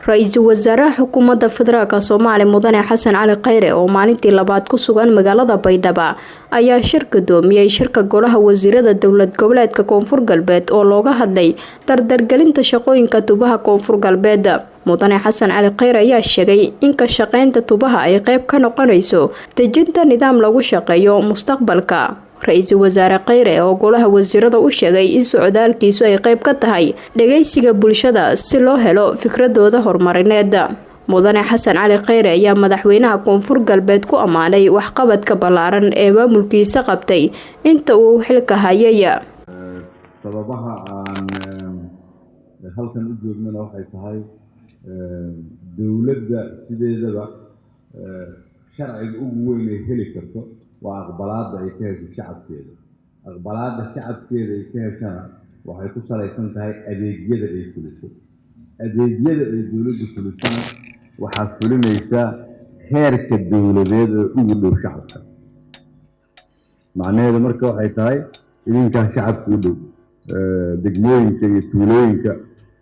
Ra'iisul Wasaaraha Xukuumadda Federaalka Soomaaliya Mudane Xasan Cali Khayre oo maalintii labaad ku sugan magaalada Baydhabo ayaa shir gudoomiyay shirka Golaha Wasiirada Dowlad Goboleedka Koonfur Galbeed oo looga hadlay dardargelinta shaqooyinka tubaha Koonfur Galbeed. Mudane Xasan Cali Khayre ayaa sheegay in ka shaqeynta tubaha ay qayb ka noqonayso dejinta nidaam lagu shaqeeyo mustaqbalka. Ra'iisul Wasaare Khayre oo Golaha Wasiirada u sheegay in socdaalkiisu ay qayb ka tahay dhageysiga bulshada si loo helo fikradooda horumarineed. Mudane Xasan Cali Khayre ayaa madaxweynaha Koonfur Galbeed ku amaanay waxqabadka ballaaran ee maamulkiisa qabtay inta uu xilka hayay. sababaha aan halkan u joognana waxay tahay dawladda sideedaba sharciga ugu weyn ee heli karto waa aqbalaadda ay ka hesho shacabkeeda. aqbalaadda shacabkeeda ay ka heshana waxay ku salaysan tahay adeegyada ay fuliso. adeegyada ay dawladdu fulisana waxaa fulinaysa heerka dawladeed ee ugu dhow shacabka. macnaheedu marka waxay tahay idinkaa shacabka u dhow, degmooyinka iyo tuulooyinka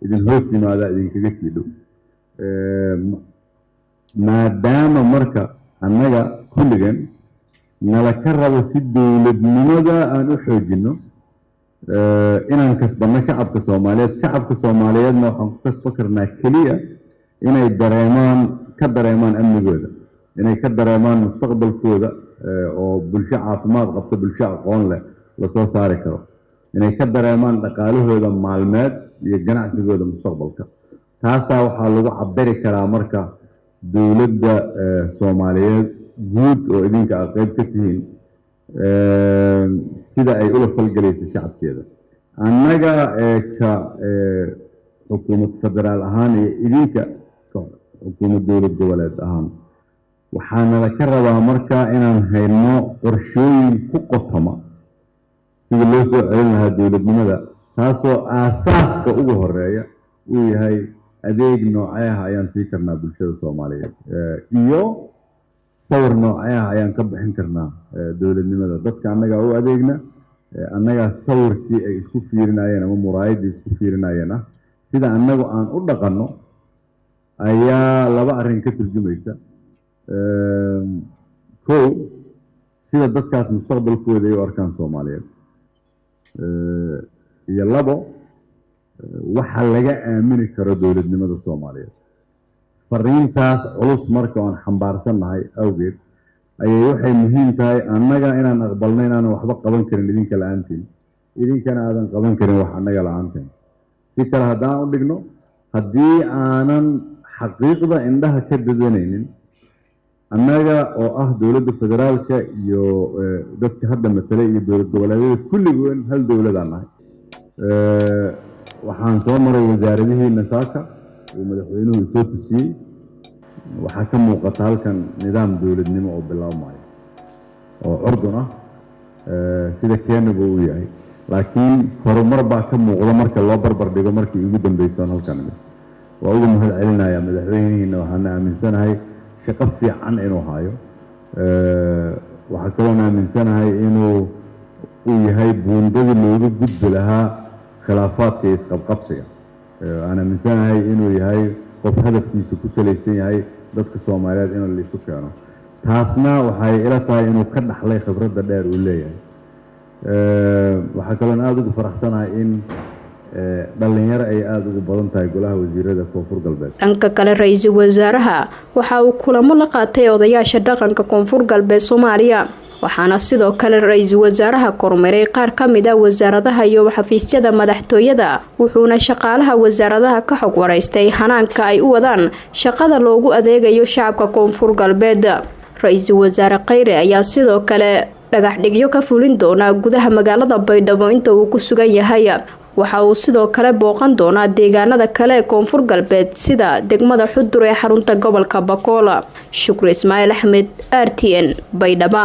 idin hoos yimaada idinkaga sii dhow. maadaama marka annaga kulligan nala ka rabo si dawladnimada aan u xoojino inaan kasbano shacabka Soomaaliyeedna waxaan ku kasban karnaa keliya inay dareemaan amnigooda, inay ka dareemaan mustaqbalkooda oo bulsho caafimaad qabta, bulsho aqoon leh la soo saari karo, inay ka dareemaan dhaqaalahooda maalmeed iyo ganacsigooda mustaqbalka. taasaa waxaa lagu cabiri karaa marka dawladda Soomaaliyeed guud oo idinka aad qayb ka tihiin sida ay ula falgalayso shacabkeeda. annaga ka xukuumad federaal ahaan iyo idinka xukuumad dowlad goboleed ahaan waxaana la ka rabaa marka inaan hayno qorshooyin ku qotoma sida loo soo celin lahaa dawladnimada, taasoo aasaaska ugu horeeya uu yahay adeeg noocee ah ayaan sii karnaa bulshada Soomaaliyeed iyo sawir noocee ah ayaan ka bixin karnaa dawladnimada. dadka annaga u adeegna annaga sawirkii ay isku fiirinayeen ama muraayadii isku fiirinayeen sida annagu aan u dhaqanno ayaa laba arrin ka turjumaysa. kow, sida dadkaas mustaqbalkooda ay u arkaan Soomaaliyeed, iyo labo, waxa laga aamini karo dawladnimada Soomaaliyeed. fariintaas culus marka aan xambaarsannahay awgeed ayay waxay muhiim tahay annaga inaan aqbalno inaanan waxba qaban karin idinka la'aantiin, idinkana aadan qaban karin wax annaga la'aanteen. si kale haddaan u dhigno, haddii aanan xaqiiqda indhaha ka dadanaynin annaga oo ah dawladda federaalka iyo dadka hadda matalay iyo dowlad goboleedyada kulligood hal dawladaan nahay. waxaan soo maray wasaaradihiina saaka uu madaxweynuhu soo tusiyey. waxaa ka muuqata halkan nidaam dawladnimo oo bilaabmaya oo curdun ah sida Keenaba uu yahay, laakiin horumar baa ka muuqda marka loo barbar dhigo markii ugu dambeysay halkan. waa ugu mahad celinayaa madaxweynihiina, waxaan aaminsanahay shaqo fiican inuu hayo. waxaa kaloo aaminsanahay inuu yahay buundadii looga gudbi lahaa khilaafaadka iyo isqabqabsiga. aan aaminsanahay inuu yahay qof hadafkiisa ku salaysan yahay dadka Soomaaliyeed in la isu keeno. taasna waxay ila tahay inuu ka dhaxlay khibradda dheer uu leeyahay. waxaa kaloo aad ugu faraxsanahay in dhalinyaro ay aad ugu badan tahay Golaha Wasiirada Koonfur Galbeed. dhanka kale Ra'iisul Wasaaraha waxa uu kulamo la qaatay odayaasha dhaqanka Koonfur Galbeed Soomaaliya, waxaana sidoo kale Ra'iisul Wasaaraha kormeeray qaar ka mid ah wasaaradaha iyo xafiisyada madaxtooyada, wuxuuna shaqaalaha wasaaradaha ka xog wareystay hanaanka ay u wadaan shaqada loogu adeegayo shacabka Koonfur Galbeed. Ra'iisul Wasaare Khayre ayaa sidoo kale dhagax dhigyo ka fulin doona gudaha magaalada Baydhabo inta uu ku sugan yahay. waxa uu sidoo kale booqan doonaa deegaanada kale ee Koonfur Galbeed sida degmada Xudur ee xarunta gobolka Bakool. Shukri Ismaaciil Axmed, RTN, Baydhabo.